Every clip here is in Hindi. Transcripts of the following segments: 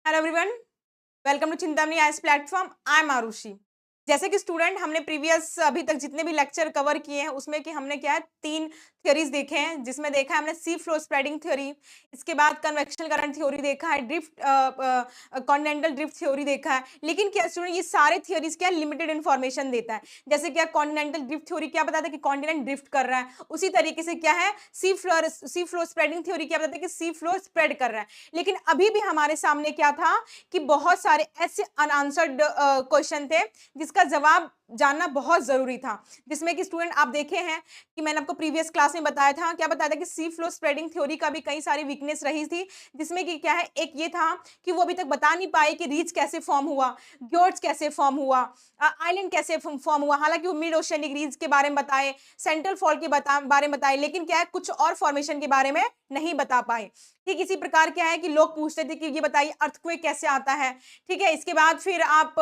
Hello everyone, welcome to Chintamani IAS platform. I am Arushi. जैसे कि स्टूडेंट हमने प्रीवियस अभी तक जितने भी लेक्चर कवर किए हैं उसमें कि हमने क्या है 3 थ्योरीज देखे हैं, जिसमें देखा है हमने सी फ्लो स्प्रेडिंग थ्योरी, इसके बाद कन्वेक्शन करंट थ्योरी देखा है, ड्रिफ्ट कॉन्टिनेंटल ड्रिफ्ट थ्योरी देखा है। लेकिन क्या स्टूडेंट ये सारे थ्योरीज क्या लिमिटेड इन्फॉर्मेशन देता है। जैसे क्या कॉन्टिनेंटल ड्रिफ्ट थ्योरी क्या बताता है कि कॉन्टिनेंट ड्रिफ्ट कर रहा है, उसी तरीके से क्या है सी फ्लो स्प्रेडिंग थ्योरी क्या बताता है कि सी फ्लो स्प्रेड कर रहा है। लेकिन अभी भी हमारे सामने क्या था कि बहुत सारे ऐसे अनआंसर्ड क्वेश्चन थे जिसका जवाब जानना बहुत जरूरी था। जिसमें कि स्टूडेंट आप देखे हैं कि मैंने आपको प्रीवियस क्लास में बताया था, क्या बताया था कि सी फ्लो स्प्रेडिंग थ्योरी का भी कई सारी वीकनेस रही थी। जिसमें कि क्या है, एक ये था कि वो अभी तक बता नहीं पाए कि रीच कैसे फॉर्म हुआ, ग्योर्ट्स कैसे फॉर्म हुआ, आइलैंड कैसे फॉर्म हुआ। हालांकि वो मिड ओशियनिक रीच के बारे में बताए, सेंट्रल फॉल्ट के बारे में बताए, लेकिन क्या है कुछ और फॉर्मेशन के बारे में नहीं बता पाए। ठीक इसी प्रकार क्या है कि लोग पूछते थे कि ये बताइए अर्थक्वेक कैसे आता है। ठीक है, इसके बाद फिर आप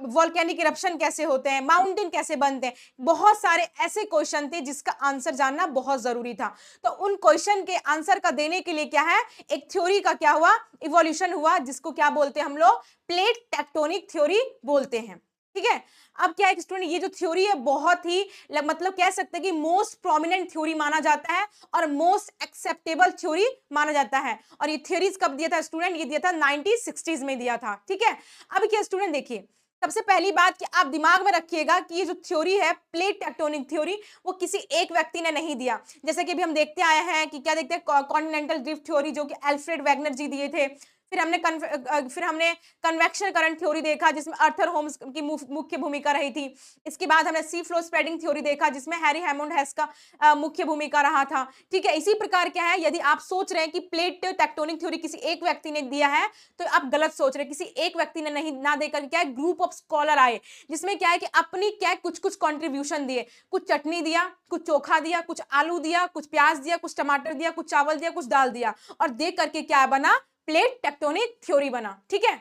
वोल्केनिक इरप्शन कैसे होते हैं, माउंटेन कैसे बनते हैं। बहुत सारे ऐसे क्वेश्चन थे जिसका आंसर जानना बहुत जरूरी था। तो उन क्वेश्चन के आंसर का देने के लिए क्या है, एक थ्योरी का क्या हुआ, इवोल्यूशन हुआ, जिसको क्या बोलते हैं हम लोग, प्लेट टेक्टोनिक थ्योरी बोलते हैं। ठीक है, अब क्या है स्टूडेंट, ये जो थ्योरी है बहुत ही मतलब कह सकते हैं कि मोस्ट प्रोमिनेंट थ्योरी माना जाता है और मोस्ट एक्सेप्टेबल थ्योरी माना जाता है। और ये थ्योरीज कब दिया था स्टूडेंट, ये दिया था 1960s में दिया था। ठीक है, अब क्या स्टूडेंट देखिए, सबसे पहली बात कि आप दिमाग में रखिएगा कि ये जो थ्योरी है प्लेट टेक्टोनिक थ्योरी, वो किसी एक व्यक्ति ने नहीं दिया। जैसे कि अभी हम देखते आए हैं कि क्या देखते हैं कॉन्टिनेंटल ड्रिफ्ट थ्योरी जो कि अल्फ्रेड वैगनर जी दिए थे। फिर हमने कन्वेक्शन करंट थ्योरी देखा जिसमें आर्थर होम्स की मुख्य भूमिका रही थी। इसके बाद हमने सी फ्लो स्प्रेडिंग थ्योरी देखा जिसमें हैरी हैमोंड हेस का मुख्य भूमिका रहा था। ठीक है, इसी प्रकार क्या है, यदि आप सोच रहे हैं कि प्लेट टेक्टोनिक थ्योरी किसी एक व्यक्ति ने दिया है तो आप गलत सोच रहे हैं। किसी एक व्यक्ति ने नहीं ना देकर क्या है, ग्रुप ऑफ स्कॉलर आए जिसमें क्या है कि अपनी क्या है कुछ कुछ कंट्रीब्यूशन दिए। कुछ चटनी दिया, कुछ चोखा दिया, कुछ आलू दिया, कुछ प्याज दिया, कुछ टमाटर दिया, कुछ चावल दिया, कुछ दाल दिया, और दे करके क्या बना, प्लेट टेक्टोनिक थ्योरी बना। ठीक है,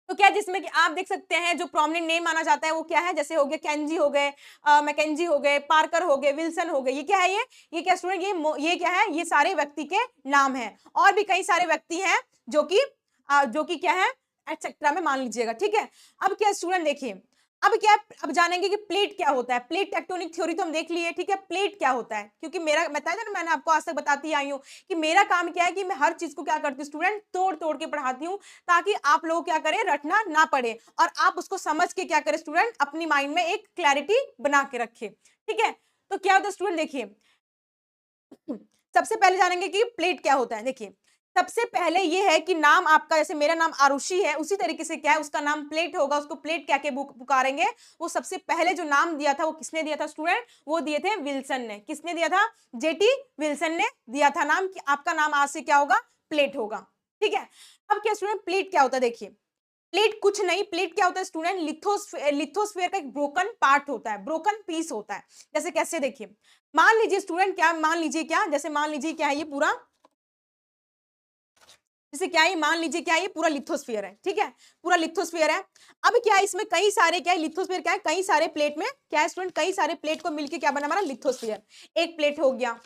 तो क्या जिसमें कि आप देख सकते हैं जो प्रोमिनेंट नेम माना जाता है वो क्या है, जैसे हो गया केंजी हो गए, मैकेंजी हो गए, पार्कर हो गए, विल्सन हो गए। ये क्या है, ये क्या स्टूडेंट, ये क्या है, ये सारे व्यक्ति के नाम हैं। और भी कई सारे व्यक्ति हैं जो कि क्या है एटसेट्रा में मान लीजिएगा। ठीक है, अब क्या स्टूडेंट देखिए, अब क्या, अब जानेंगे कि प्लेट क्या होता है। प्लेट टेक्टोनिक थ्योरी तो हम देख लिए। ठीक है, प्लेट क्या होता है, क्योंकि मेरा बताया था ना, मैंने आपको आज तक बताती आई हूं कि मेरा काम क्या है कि मैं हर चीज को क्या करती हूँ स्टूडेंट, तोड़ तोड़ के पढ़ाती हूँ, ताकि आप लोग क्या करें, रटना ना पड़े और आप उसको समझ के क्या करें स्टूडेंट, अपनी माइंड में एक क्लैरिटी बना के रखे। ठीक है, तो क्या होता है स्टूडेंट देखिए, सबसे पहले जानेंगे कि प्लेट क्या होता है। देखिए, सबसे पहले ये है कि नाम आपका, जैसे मेरा नाम आरुषि है, उसी तरीके से क्या है उसका नाम प्लेट होगा, उसको प्लेट क्या के पुकारेंगे। वो सबसे पहले जो नाम दिया था वो किसने दिया था स्टूडेंट, वो दिए थे विल्सन ने। किसने दिया था, जेटी विल्सन ने दिया था नाम कि आपका नाम आज से क्या होगा, प्लेट होगा। ठीक है, अब क्या स्टूडेंट प्लेट क्या होता है, देखिए प्लेट कुछ नहीं, प्लेट क्या होता है स्टूडेंट, लिथोस्फीयर का एक ब्रोकन पार्ट होता है, ब्रोकन पीस होता है। जैसे कैसे देखिए, मान लीजिए स्टूडेंट, क्या मान लीजिए, क्या जैसे मान लीजिए क्या है ये पूरा, जैसे क्या है, मान लीजिए क्या है, ये पूरा लिथोस्फीयर है। ठीक है, पूरा लिथोस्फीयर है। अब क्या है, इसमें कई सारे क्या है, लिथोस्फीयर क्या है, कई सारे प्लेट में क्या है स्टूडेंट, कई सारे प्लेट को मिलकर क्या बना हमारा लिथोस्फीयर। एक प्लेट हो गया,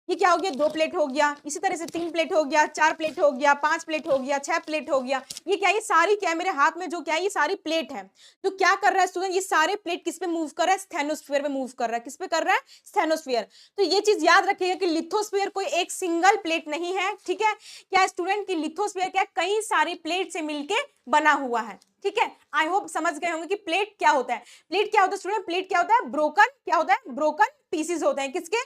ये क्या हो गया, 2 प्लेट हो गया, इसी तरह से 3 प्लेट हो गया, 4 प्लेट हो गया, 5 प्लेट हो गया, 6 प्लेट हो गया। ये क्या है, ये सारी क्या है मेरे हाथ में जो क्या है, ये सारी प्लेट है। तो क्या कर रहा है स्टूडेंट, ये सारे प्लेट किस पे मूव कर रहा है, स्थेनोस्फीयर पे मूव कर रहा है। किस पे कर रहा है, स्थेनोस्फीयर। तो ये चीज याद रखिएगा कि लिथोस्फीयर कोई एक सिंगल प्लेट नहीं है। ठीक है, क्या स्टूडेंट की लिथोस्फीयर क्या कई सारी प्लेट से मिलके बना हुआ है। ठीक है, आई होप समझ गए होंगे कि प्लेट क्या होता है। प्लेट क्या होता है स्टूडेंट, प्लेट क्या होता है, ब्रोकन, क्या होता है, ब्रोकन पीसेस होते हैं किसके,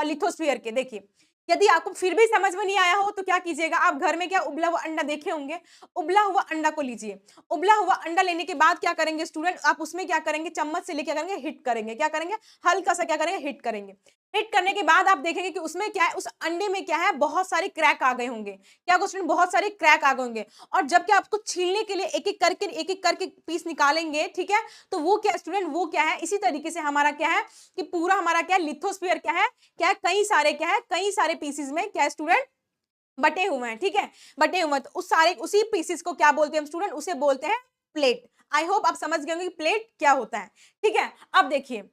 लिथोस्फीयर के। देखिए, यदि आपको फिर भी समझ में नहीं आया हो तो क्या कीजिएगा, आप घर में क्या उबला हुआ अंडा देखे होंगे, उबला हुआ अंडा को लीजिए। उबला हुआ अंडा लेने के बाद क्या करेंगे स्टूडेंट, आप उसमें क्या करेंगे, चम्मच से लेके क्या करेंगे, हिट करेंगे। क्या करेंगे, हल्का सा क्या करेंगे, हिट करेंगे। हिट करने के बाद आप देखेंगे कि उसमें क्या है, उस अंडे में क्या है, बहुत सारे क्रैक आ गए होंगे। क्या क्वेश्चन, बहुत सारे क्रैक आ गए होंगे। और जब क्या आपको छीलने के लिए एक एक करके पीस निकालेंगे, ठीक है, तो वो क्या स्टूडेंट, वो क्या है, इसी तरीके से हमारा क्या है कि पूरा हमारा क्या लिथोस्फीयर क्या है कई सारे क्या है, कई सारे पीसेस में क्या स्टूडेंट बटे हुए हैं। ठीक है, बटे हुए हैं, तो उस सारे उसी पीसेस को क्या बोलते हैं हम स्टूडेंट, उसे बोलते हैं प्लेट। आई होप आप समझ गए होंगे कि प्लेट क्या होता है। ठीक है, अब देखिए,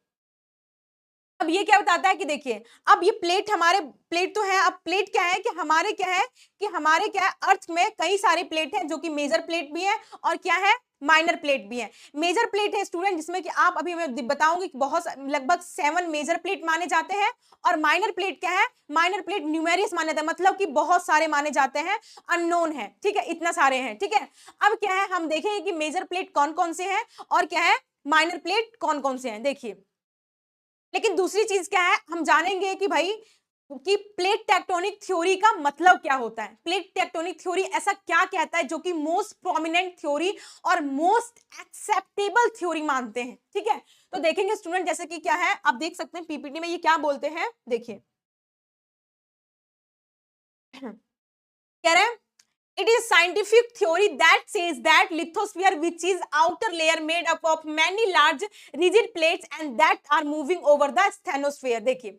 अब ये क्या बताता है कि देखिए, अब ये प्लेट हमारे प्लेट तो है, अब प्लेट क्या है कि हमारे क्या है कि हमारे क्या है अर्थ में कई सारे प्लेट हैं जो कि मेजर प्लेट भी है और क्या है माइनर प्लेट भी है। मेजर प्लेट है स्टूडेंट जिसमें कि आप अभी मैं बताऊंगी कि बहुत लगभग 7 मेजर प्लेट माने जाते हैं और माइनर प्लेट क्या है, माइनर प्लेट न्यूमेरियस माने जाते हैं, मतलब कि बहुत सारे माने जाते हैं, अननोन है, ठीक है, इतना सारे हैं, ठीक है। अब क्या है हम देखेंगे कि मेजर प्लेट कौन कौन से हैं और क्या है माइनर प्लेट कौन कौन से हैं, देखिए। लेकिन दूसरी चीज क्या है, हम जानेंगे कि भाई कि प्लेट टेक्टोनिक थ्योरी का मतलब क्या होता है। प्लेट टेक्टोनिक थ्योरी ऐसा क्या कहता है जो कि मोस्ट प्रोमिनेंट थ्योरी और मोस्ट एक्सेप्टेबल थ्योरी मानते हैं, ठीक है। तो देखेंगे स्टूडेंट जैसे कि क्या है, आप देख सकते हैं पीपीटी में ये क्या बोलते हैं, देखिए कह रहे हैं it is scientific theory that says that lithosphere, which is outer layer made up of many large rigid plates and that are moving over the asthenosphere। देखिए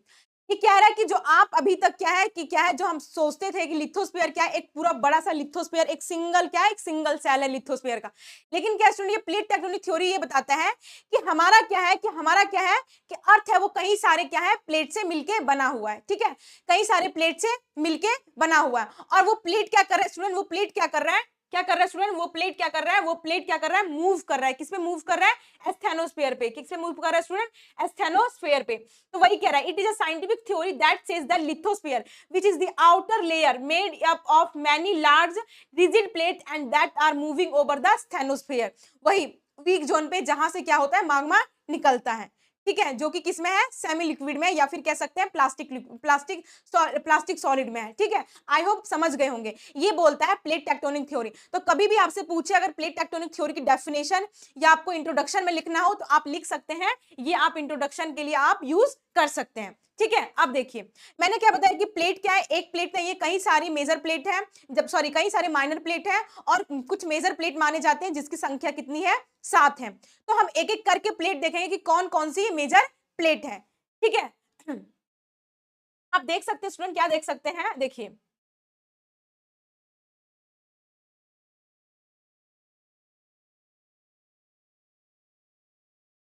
ये कह रहा है कि जो आप अभी तक क्या है कि क्या है जो हम सोचते थे कि लिथोस्फीयर क्या है, एक पूरा बड़ा सा लिथोस्फीयर, एक सिंगल क्या है, एक सिंगल सेल है लिथोस्फीयर का। लेकिन क्या स्टूडेंट, ये प्लेट टेक्टोनिक थ्योरी ये बताता है कि हमारा क्या है कि हमारा क्या है कि अर्थ है वो कई सारे क्या है प्लेट से मिलके बना हुआ है, ठीक है, कई सारे प्लेट से मिलके बना हुआ है। और वो प्लेट क्या कर रहा है स्टूडेंट, वो प्लेट क्या कर रहा है, क्या कर रहा है स्टूडेंट, वो प्लेट क्या कर रहा है, वो प्लेट क्या कर रहा है, मूव कर रहा है, किस पे मूव कर रहा है, एस्थेनोस्फीयर पे। किस पे मूव कर रहा है स्टूडेंट, एस्थेनोस्फीयर पे। तो वही कह रहा है, it is a scientific theory that says the lithosphere which is the outer layer made up of many large rigid plate and that are moving over the asthenosphere. वही वीक जोन पे जहां से क्या होता है माग्मा निकलता है, ठीक है, जो कि किसमें है, सेमी लिक्विड में, या फिर कह सकते हैं प्लास्टिक सॉलिड में है, ठीक है। आई होप समझ गए होंगे, ये बोलता है प्लेट टेक्टोनिक थ्योरी। तो कभी भी आपसे पूछे अगर प्लेट टेक्टोनिक थ्योरी की डेफिनेशन या आपको इंट्रोडक्शन में लिखना हो तो आप लिख सकते हैं, ये आप इंट्रोडक्शन के लिए आप यूज कर सकते हैं, ठीक है। अब देखिए मैंने क्या बताया कि प्लेट क्या है, एक प्लेट नहीं है, कई सारी मेजर प्लेट है, जब सॉरी कई सारे माइनर प्लेट है और कुछ मेजर प्लेट माने जाते हैं जिसकी संख्या कितनी है, 7 है। तो हम एक एक करके प्लेट देखेंगे कि कौन कौन सी मेजर प्लेट है, ठीक है। आप देख सकते हैं स्टूडेंट, क्या देख सकते हैं, देखिए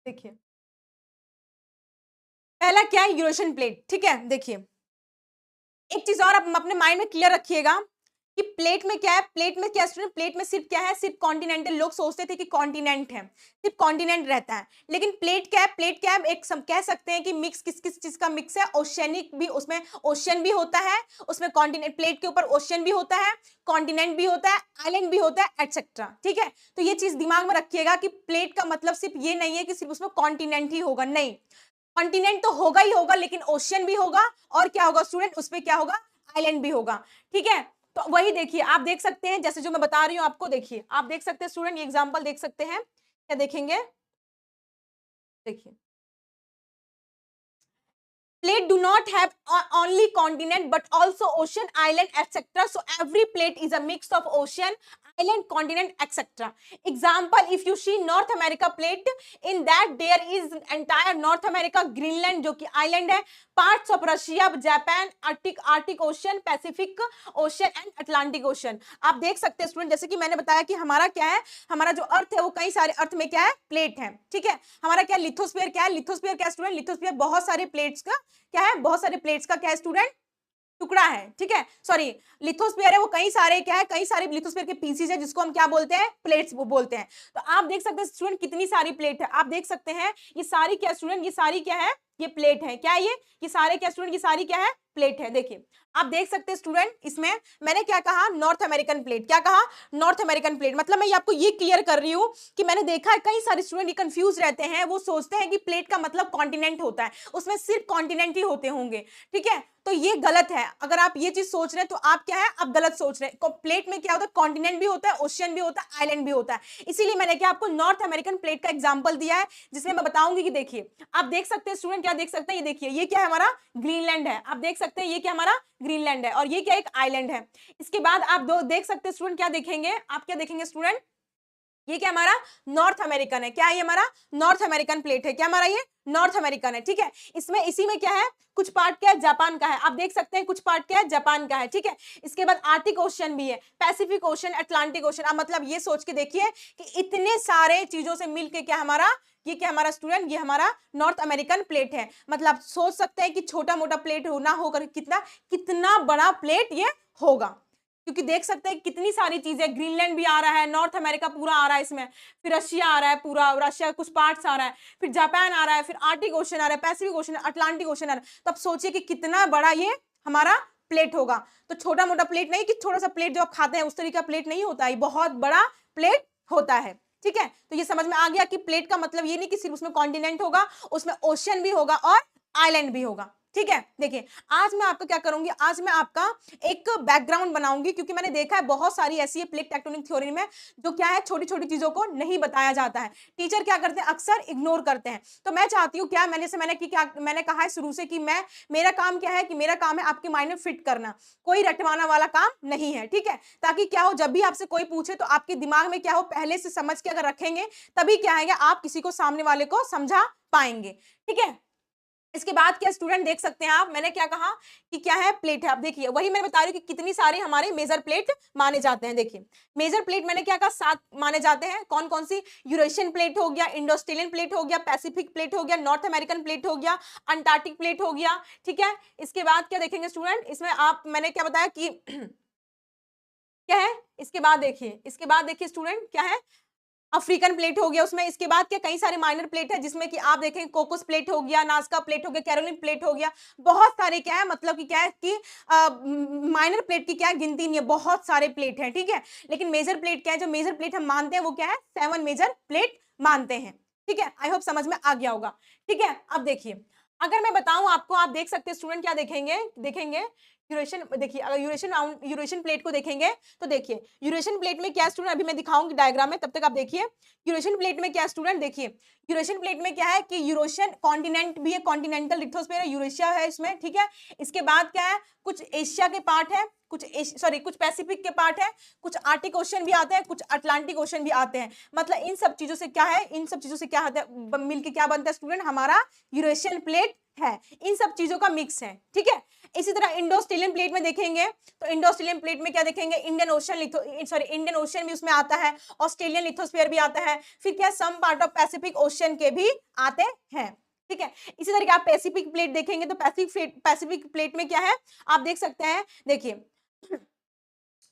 देखिए पहला क्या है, यूरेशियन प्लेट, ठीक है। देखिए एक चीज और आप अपने माइंड में क्लियर रखिएगा कि प्लेट में क्या है, प्लेट में क्या स्टूडेंट, प्लेट में सिर्फ क्या है, सिर्फ कॉन्टिनेंटल, लोग सोचते थे कि कॉन्टिनेंट है, सिर्फ कॉन्टिनेंट रहता है। लेकिन प्लेट क्या है, प्लेट क्या है, एक कह सकते हैं कि मिक्स किस किस चीज का मिक्स है, ओशियनिक भी, उसमें ओशियन भी होता है, उसमें कॉन्टिनेंट, प्लेट के ऊपर ओशियन भी होता है, कॉन्टिनेंट भी होता है, आइलैंड भी होता है, एटसेट्रा, ठीक है। तो ये चीज दिमाग में रखिएगा कि प्लेट का मतलब सिर्फ ये नहीं है कि सिर्फ उसमें कॉन्टिनेंट ही होगा, नहीं, कॉन्टिनेंट तो होगा ही होगा, लेकिन ओशियन भी होगा और क्या होगा स्टूडेंट, उसपे क्या होगा, आइलैंड भी होगा, ठीक है। तो वही देखिए आप देख सकते हैं जैसे जो मैं बता रही हूं आपको, देखिए आप देख सकते हैं स्टूडेंट, ये एग्जांपल देख सकते हैं, क्या देखेंगे, देखिए plate do not have only continent but also ocean, island, etc. So every plate is a mix of ocean, island, continent, etc. Example, if you see North America plate, in that there is entire North America, Greenland जो कि island है, parts of Russia, Japan, Arctic Ocean, Pacific Ocean and Atlantic Ocean। आप देख सकते हैं स्टूडेंट जैसे कि मैंने बताया कि हमारा क्या है, हमारा जो अर्थ है वो कई सारे अर्थ में क्या है, प्लेट है, ठीक है। हमारा क्या लिथोस्फीयर, क्या है लिथोस्फीयर, क्या स्टूडेंट, लिथोस्फीयर बहुत सारे प्लेट्स का क्या है, बहुत सारे प्लेट्स का क्या है स्टूडेंट, टुकड़ा है, ठीक है। सॉरी लिथोस्फीयर है वो कई सारे क्या है, कई सारे लिथोस्फीयर के पीसीज है जिसको हम क्या बोलते हैं, प्लेट्स वो बोलते हैं। तो आप देख सकते हैं स्टूडेंट कितनी सारी प्लेट है, आप देख सकते हैं ये सारी क्या स्टूडेंट, ये सारी क्या है, ये प्लेट है, क्या है ये सारे क्या स्टूडेंट, ये सारी क्या है, प्लेट है। देखिए आप देख सकते हैं स्टूडेंट, इसमें मैंने क्या कहा, नॉर्थ अमेरिकन प्लेट, क्या कहा, नॉर्थ अमेरिकन प्लेट, मतलब मैं आपको ये क्लियर कर रही हूं कि मैंने देखा है कई सारे स्टूडेंट ये कंफ्यूज रहते हैं, वो सोचते हैं कि प्लेट का मतलब कॉन्टिनेंट होता है, उसमें सिर्फ कॉन्टिनेंट ही होते होंगे, ठीक है। तो ये गलत है, अगर आप ये चीज सोच रहे हैं तो आप क्या है, आप गलत सोच रहे हैं। प्लेट में क्या होता है, कॉन्टिनेंट भी होता है, ओशियन भी होता है, आइलैंड भी होता है। इसीलिए मैंने क्या आपको नॉर्थ अमेरिकन प्लेट का एग्जांपल दिया है, जिसमें मैं बताऊंगी कि देखिए आप देख सकते हैं स्टूडेंट, क्या देख सकते हैं, ये देखिए ये क्या है, हमारा ग्रीनलैंड है, आप देख सकते हैं ये क्या हमारा ग्रीनलैंड है और ये क्या एक आइलैंड है। इसके बाद आप दो देख सकते हैं स्टूडेंट, क्या देखेंगे, आप क्या देखेंगे स्टूडेंट, ये क्या हमारा नॉर्थ अमेरिकन है। क्या है ये हमारा नॉर्थ अमेरिकन प्लेट है। क्या हमारा ये नॉर्थ अमेरिकन है, ठीक है। इसमें इसी में क्या है, कुछ पार्ट क्या है जापान का है, आप देख सकते हैं कुछ पार्ट क्या है जापान का है, ठीक है। इसके बाद आर्टिक ओशन भी है, पैसिफिक ओशन, अटलांटिक ओशन। अब मतलब ये सोच के देखिए कि इतने सारे चीजों से मिलके क्या हमारा, ये क्या हमारा स्टूडेंट, ये हमारा नॉर्थ अमेरिकन प्लेट है। मतलब सोच सकते हैं कि छोटा मोटा प्लेट हो ना होकर कितना कितना बड़ा प्लेट ये होगा, क्योंकि देख सकते हैं कितनी सारी चीजें, ग्रीनलैंड भी आ रहा है, नॉर्थ अमेरिका पूरा आ रहा है इसमें, फिर रशिया आ रहा है पूरा, रशिया कुछ पार्ट्स आ रहा है, फिर जापान आ रहा है, फिर आर्टिक ओशन आ रहा है, पैसिफिक ओशन, अटलांटिक ओशन आ रहा है। तो अब सोचिए कि कितना बड़ा ये हमारा प्लेट होगा। तो छोटा मोटा प्लेट नहीं कि छोटा सा प्लेट जो आप खाते हैं उस तरीके का प्लेट नहीं होता है, बहुत बड़ा प्लेट होता है, ठीक है। तो ये समझ में आ गया कि प्लेट का मतलब ये नहीं कि सिर्फ उसमें कॉन्टिनेंट होगा, उसमें ओशन भी होगा और आइलैंड भी होगा, ठीक है। देखिए आज मैं आपको क्या करूंगी, आज मैं आपका एक बैकग्राउंड बनाऊंगी, क्योंकि मैंने देखा है बहुत सारी ऐसी है प्लेट टेक्टोनिक थ्योरी में जो क्या है छोटी छोटी चीजों को नहीं बताया जाता है, टीचर क्या करते हैं अक्सर इग्नोर करते हैं। तो मैं चाहती हूँ क्या मैंने कहा है शुरू से कि मेरा काम क्या है, कि मेरा काम है आपके माइंड में फिट करना, कोई रटवाना वाला काम नहीं है, ठीक है। ताकि क्या हो, जब भी आपसे कोई पूछे तो आपके दिमाग में क्या हो, पहले से समझ के अगर रखेंगे तभी क्या है आप किसी को, सामने वाले को समझा पाएंगे, ठीक है। इसके बाद क्या स्टूडेंट देख सकते हैं आप, मैंने क्या कहा कि क्या है प्लेट है। आप देखिए वही मैं बता रही हूँ कि कितनी सारी हमारे मेजर प्लेट माने जाते हैं। देखिए मेजर प्लेट मैंने क्या कहा 7 माने जाते हैं। कौन कौन सी, यूरेशियन प्लेट हो गया, इंडो ऑस्ट्रेलियन प्लेट हो गया, पैसिफिक प्लेट हो गया, नॉर्थ अमेरिकन प्लेट हो गया, अंटार्कटिक प्लेट हो गया, ठीक है। इसके बाद क्या देखेंगे स्टूडेंट, इसमें आप मैंने क्या बताया कि क्या है, इसके बाद देखिए स्टूडेंट क्या है, अफ्रीकन प्लेट हो गया उसमें। इसके बाद क्या कई सारे माइनर प्लेट है जिसमें कि आप देखें कोकोस प्लेट हो गया, नाजका प्लेट हो गया, कैरोलिन प्लेट हो गया, बहुत सारे क्या है, मतलब कि क्या है कि माइनर प्लेट की क्या है गिनती नहीं है, बहुत सारे प्लेट हैं, ठीक है। लेकिन मेजर प्लेट क्या है, जो मेजर प्लेट हम मानते हैं वो क्या है 7 मेजर प्लेट मानते हैं, ठीक है। आई होप समझ में आ गया होगा, ठीक है। अब देखिए अगर मैं बताऊं आपको, आप देख सकते हैं स्टूडेंट क्या देखेंगे, यूरेशियन, देखिए अगर यूरेशियन प्लेट को देखेंगे तो देखिए यूरेशियन प्लेट में क्या स्टूडेंट, अभी मैं दिखाऊंगी डायग्राम में, तब तक आप देखिए यूरेशियन प्लेट में क्या स्टूडेंट, देखिए यूरेशियन प्लेट में क्या है कि यूरेशियन कॉन्टिनेंट भी है, कॉन्टिनेंटल लिथोस्फीयर है, यूरेशिया है इसमें, ठीक है। इसके बाद क्या है, कुछ एशिया के पार्ट है, कुछ पैसिफिक के पार्ट है, कुछ आर्टिक ओशन भी आते हैं, कुछ अटलांटिक ओशन भी आते हैं। मतलब इन सब चीजों से क्या है, इन सब चीजों से क्या होता है, मिलके क्या बनता है स्टूडेंट, हमारा यूरेशियन प्लेट है, इन सब चीजों का मिक्स है, ठीक है। इसी तरह इंडो ऑस्ट्रेलियन प्लेट में देखेंगे तो इंडो ऑस्ट्रेलियन प्लेट में क्या देखेंगे, इंडियन ओशन भी उसमें आता है, ऑस्ट्रेलियन लिथोस्फीयर भी आता है, फिर क्या some part of Pacific Ocean के भी आते हैं, ठीक है। इसी तरीके आप पैसिफिक प्लेट देखेंगे तो पैसिफिक प्लेट में क्या है, आप देख सकते हैं, देखिए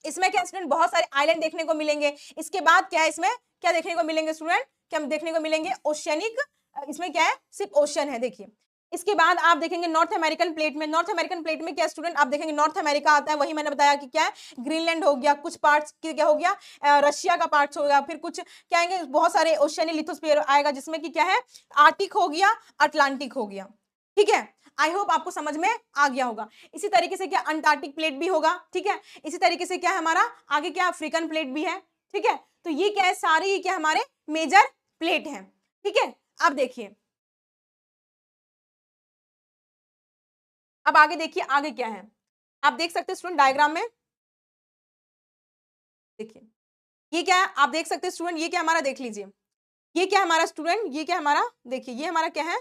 इसमें क्या स्टूडेंट बहुत सारे आइलैंड देखने को मिलेंगे। इसके बाद क्या है, इसमें क्या देखने को मिलेंगे स्टूडेंट, क्या देखने को मिलेंगे ओशियनिक, इसमें क्या है सिर्फ ओशन है, देखिए। इसके बाद आप देखेंगे नॉर्थ अमेरिकन प्लेट में, नॉर्थ अमेरिकन प्लेट में क्या स्टूडेंट, आप देखेंगे नॉर्थ अमेरिका आता है, वही मैंने बताया कि क्या है ग्रीनलैंड हो गया, कुछ पार्ट्स क्या हो गया रशिया का पार्ट्स हो गया, फिर कुछ क्या आएंगे बहुत सारे ओशियनिक लिथोस्फीयर आएगा, जिसमें कि क्या है आर्टिक हो गया, अटलांटिक हो गया, ठीक है। आई होप आपको समझ में आ गया होगा। इसी तरीके से क्या अंटार्कटिक प्लेट भी होगा, ठीक है। इसी तरीके से क्या है हमारा आगे क्या अफ्रीकन प्लेट भी है, ठीक है। तो ये क्या है, सारे ये क्या हमारे मेजर प्लेट हैं, ठीक है। अब देखिए अब आगे देखिए आगे क्या है, आप देख सकते हैं स्टूडेंट डायग्राम में, देखिए ये क्या है, आप देख सकते हैं स्टूडेंट, ये क्या हमारा देख लीजिए, ये क्या हमारा स्टूडेंट, ये क्या हमारा, देखिए ये हमारा क्या है,